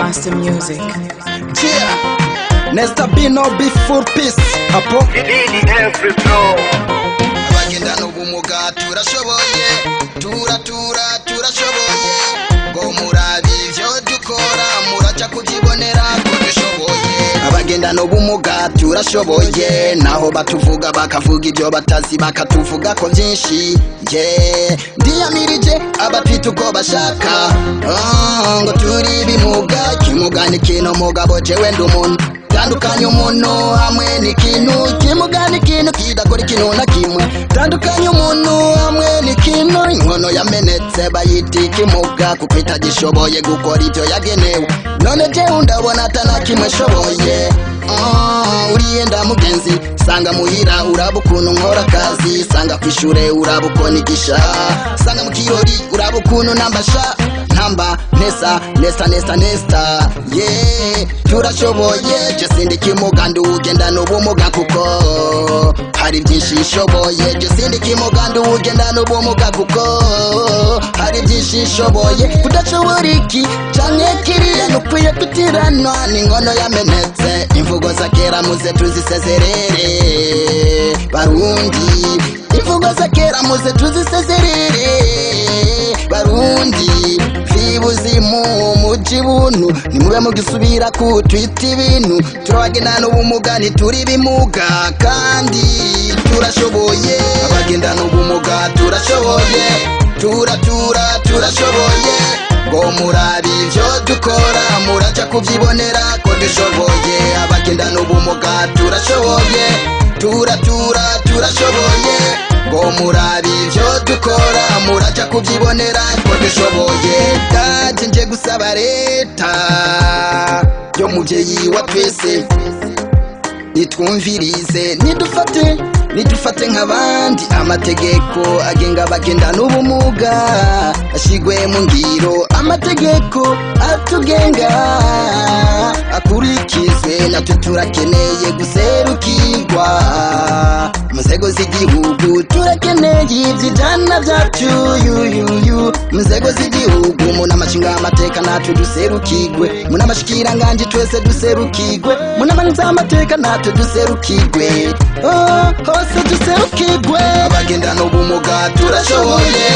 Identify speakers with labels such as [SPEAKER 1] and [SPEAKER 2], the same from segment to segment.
[SPEAKER 1] Master Music.
[SPEAKER 2] Yeah, Nesta be no be full peace. Apo
[SPEAKER 3] every flow.
[SPEAKER 2] abagenda n'ubumuga turashoboye, turashoboye. Ngo murabi ivyo dukora muraca kubyibonera ko dushoboye. Abagenda n'ubumuga turashoboye, naho batuvuga bakavuga ibyo batazi bakatuvuga ko byinshi. Ndiyamirije abatwita uko bashaka, ngo turi bimuga. Kimuga ni kino mugabo jewe ndi umuntu, tandukanya umuntu hamwe n'ikintu. Kimuga ni ikintu kidakora ikintu na kimwe, tandukanya umuntu hamwe n'ikintu. Inkono yamenetse bayita ikimuga kuko itagishoboye gukora ibyo yagenewe. None jewe ndabona atana kimwe shoboye. Uriyenda mugenzi, sanga muhira uraba ukuntu nkora akazi, sanga kwishure uraba uko nigisha, sanga mu kirori uraba ukuntu nambasha, ntamba nesta. Yeah, turashoboye. Je sindi kimuga ndugenda n'ubumuga kuko hari byinshi ishoboye. Je sindi kimuga ndugenda n'ubumuga kuko hari byinshi ishoboye. Kudashobora iki canke kiriya nukwiye kutiranwa n'inkono yamenetse. Imvugo za kera muze tuzisezerere Barundi, imvugo za kera muze tuzisezerere Barundi. Vibuzimu mujibunu nimube mugisubira kutwita ibintu. Turabagenda n'ubumuga ntituri bimuga kandi turashoboye. Abagenda n'ubumuga turashoboye, turashoboye. Ngo murabi ivyo dukora muraca kuvyibonera ko dushoboye. Abagenda n'ubumuga turashoboye, turashoboye. Ngo murabi ivyo dukora muraca kuvyibonera ko dushoboye. Ndaje nje gusaba leta yo muvyeyi wa twese, nitwumvirize nidufate nk'abandi. Amategeko agenga abagenda n'ubumuga ashigwe mu ngiro, amategeko atugenga akurikizwe. Natwe turakeneye guserukirwa mu nzego z'igihugu, turakeneye ivy'ijana vyacu mu nzego z'igihugu. Mu n'amashinga amateka natwe duserukirwe, mu n'amashikiranganje twese duserukirwe, mu n'amanza amateka natwe duserukirwe, hose duserukirwe. Abagenda n'ubumuga turashoboye,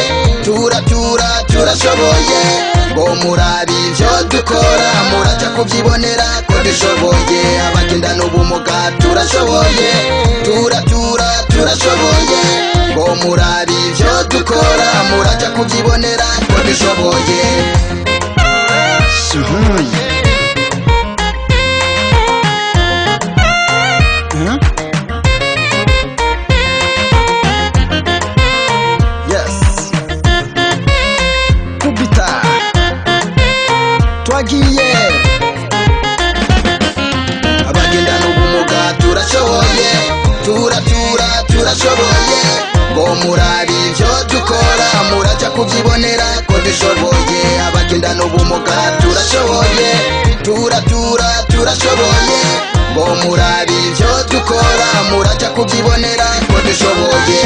[SPEAKER 2] turashoboye. Ngo murabi ivyo dukora muraca kuvyibonera ko dushoboye. Abagenda n'ubumuga turashoboye, turashoboye. Ngo murabi ivyo dukora muraca kuvyibonera ko dushoboye. Twagiye abagenda n'ubumuga turashoboye, turashoboye. Ngo murabi ivyo dukora muraca kuvyibonera ko dushoboye. Abagenda n'ubumuga turashoboye, turashoboye. Ngo murabi ivyo dukora muraca kuvyibonera ko dushoboye.